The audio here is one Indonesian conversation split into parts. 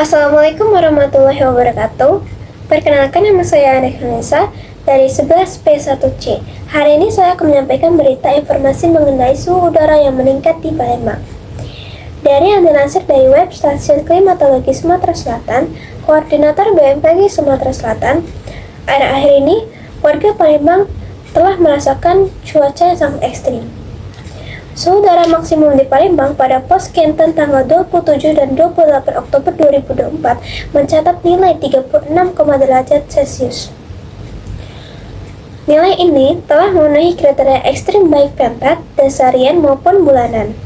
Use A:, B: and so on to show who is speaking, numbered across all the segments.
A: Assalamualaikum warahmatullahi wabarakatuh. Perkenalkan, nama saya Aneka dari 11P1C. Hari ini saya akan menyampaikan berita informasi mengenai suhu udara yang meningkat di Palembang. Dari yang dilansir dari web Stasiun Klimatologi Sumatera Selatan, Koordinator BMKG Sumatera Selatan, akhir-akhir ini warga Palembang telah merasakan cuaca yang sangat ekstrim. Suhu udara maksimum di Palembang pada pos Kenten tanggal 27 dan 28 Oktober 2024 mencatat nilai 36, derajat Celcius. Nilai ini telah memenuhi kriteria ekstrim baik pentat, dasarian maupun bulanan.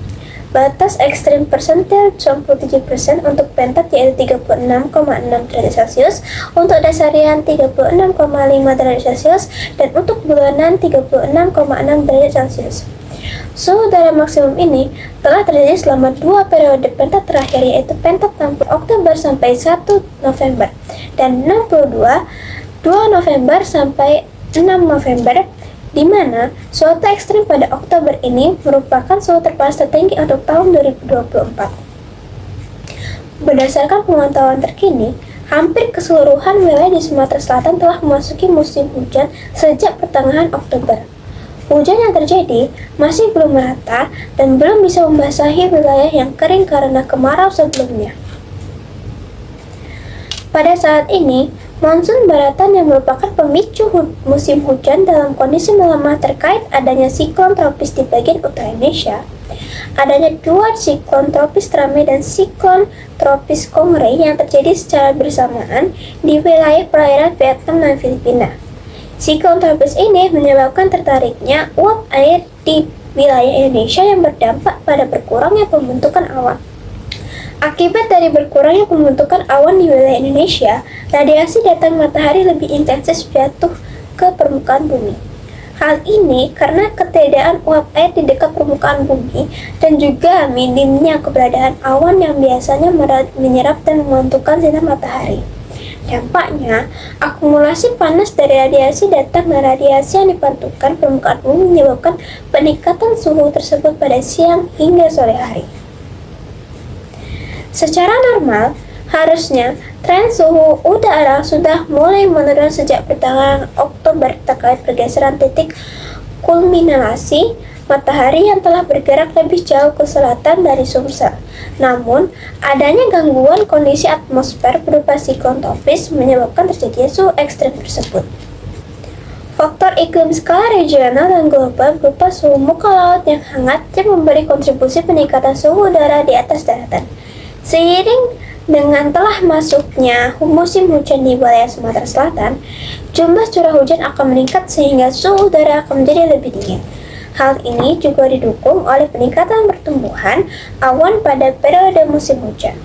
A: Batas ekstrim persentil 97% untuk pentat yaitu 36,6 derajat Celcius, untuk dasarian 36,5 derajat Celcius, dan untuk bulanan 36,6 derajat Celcius. Suhu udara maksimum ini telah terjadi selama 2 periode pentat terakhir, yaitu pentat 60 Oktober sampai 1 November dan 62 2 November sampai 6 November, di mana suhu ekstrim pada Oktober ini merupakan suhu terpanas tertinggi untuk tahun 2024. Berdasarkan pemantauan terkini, hampir keseluruhan wilayah di Sumatera Selatan telah memasuki musim hujan sejak pertengahan Oktober. Hujan yang terjadi masih belum merata dan belum bisa membasahi wilayah yang kering karena kemarau sebelumnya. Pada saat ini, monsun baratan yang merupakan pemicu musim hujan dalam kondisi melemah terkait adanya siklon tropis di bagian utara Indonesia, adanya dua siklon tropis Trame dan siklon tropis Kongre yang terjadi secara bersamaan di wilayah perairan Vietnam dan Filipina. Siklon tropis ini menyebabkan tertariknya uap air di wilayah Indonesia yang berdampak pada berkurangnya pembentukan awan. Akibat dari berkurangnya pembentukan awan di wilayah Indonesia, radiasi datang matahari lebih intensif jatuh ke permukaan bumi. Hal ini karena ketiadaan uap air di dekat permukaan bumi dan juga minimnya keberadaan awan yang biasanya menyerap dan memantulkan sinar matahari. Dampaknya, akumulasi panas dari radiasi datang dan radiasi yang dipantulkan permukaan bumi menyebabkan peningkatan suhu tersebut pada siang hingga sore hari. Secara normal, harusnya tren suhu udara sudah mulai menurun sejak pertengahan Oktober terkait pergeseran titik kulminasi matahari yang telah bergerak lebih jauh ke selatan dari Sumsel. Namun, adanya gangguan kondisi atmosfer berupa siklon tropis menyebabkan terjadinya suhu ekstrem tersebut. Faktor iklim skala regional dan global berupa suhu muka laut yang hangat yang memberi kontribusi peningkatan suhu udara di atas daratan. Seiring dengan telah masuknya musim hujan di wilayah Sumatera Selatan, jumlah curah hujan akan meningkat sehingga suhu udara akan menjadi lebih dingin. Hal ini juga didukung oleh peningkatan pertumbuhan awan pada periode musim hujan.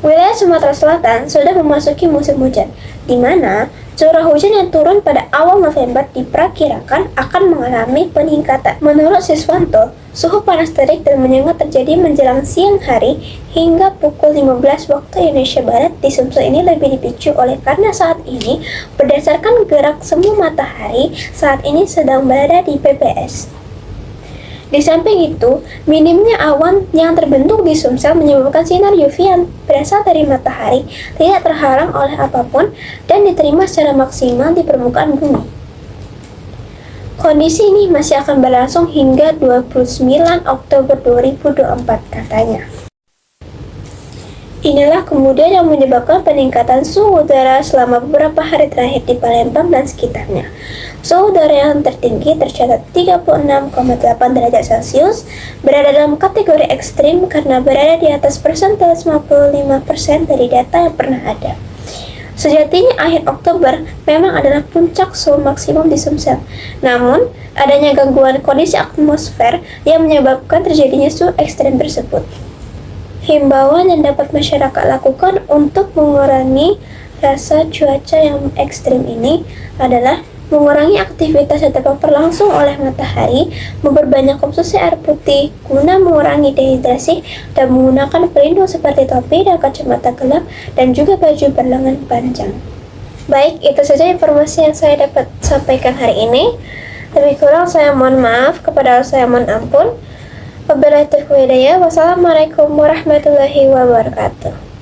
A: Wilayah Sumatera Selatan sudah memasuki musim hujan, di mana curah hujan yang turun pada awal November diperkirakan akan mengalami peningkatan. Menurut Siswanto, suhu panas terik dan menyengat terjadi menjelang siang hari hingga pukul 15 waktu Indonesia Barat di Sumsel ini lebih dipicu oleh karena saat ini berdasarkan gerak semu matahari saat ini sedang berada di PPS. Di samping itu, minimnya awan yang terbentuk di Sumsel menyebabkan sinar UV yang berasal dari matahari tidak terhalang oleh apapun dan diterima secara maksimal di permukaan bumi. Kondisi ini masih akan berlangsung hingga 29 Oktober 2024 katanya. Inilah kemudian yang menyebabkan peningkatan suhu udara selama beberapa hari terakhir di Palembang dan sekitarnya. Suhu udara yang tertinggi tercatat 36,8 derajat Celcius, berada dalam kategori ekstrim karena berada di atas persentil 55% dari data yang pernah ada. Sejatinya akhir Oktober memang adalah puncak suhu maksimum di Sumsel. Namun, adanya gangguan kondisi atmosfer yang menyebabkan terjadinya suhu ekstrim tersebut. Himbauan yang dapat masyarakat lakukan untuk mengurangi rasa cuaca yang ekstrim ini adalah mengurangi aktivitas yang terpapar langsung oleh matahari, memperbanyak konsumsi air putih guna mengurangi dehidrasi, dan menggunakan pelindung seperti topi dan kacamata gelap dan juga baju berlengan panjang. Baik, itu saja informasi yang saya dapat sampaikan hari ini. Lebih kurang saya mohon maaf, kepada Allah saya mohon ampun. Wabillahi taufiq wal hidayah. Wassalamualaikum warahmatullahi wabarakatuh.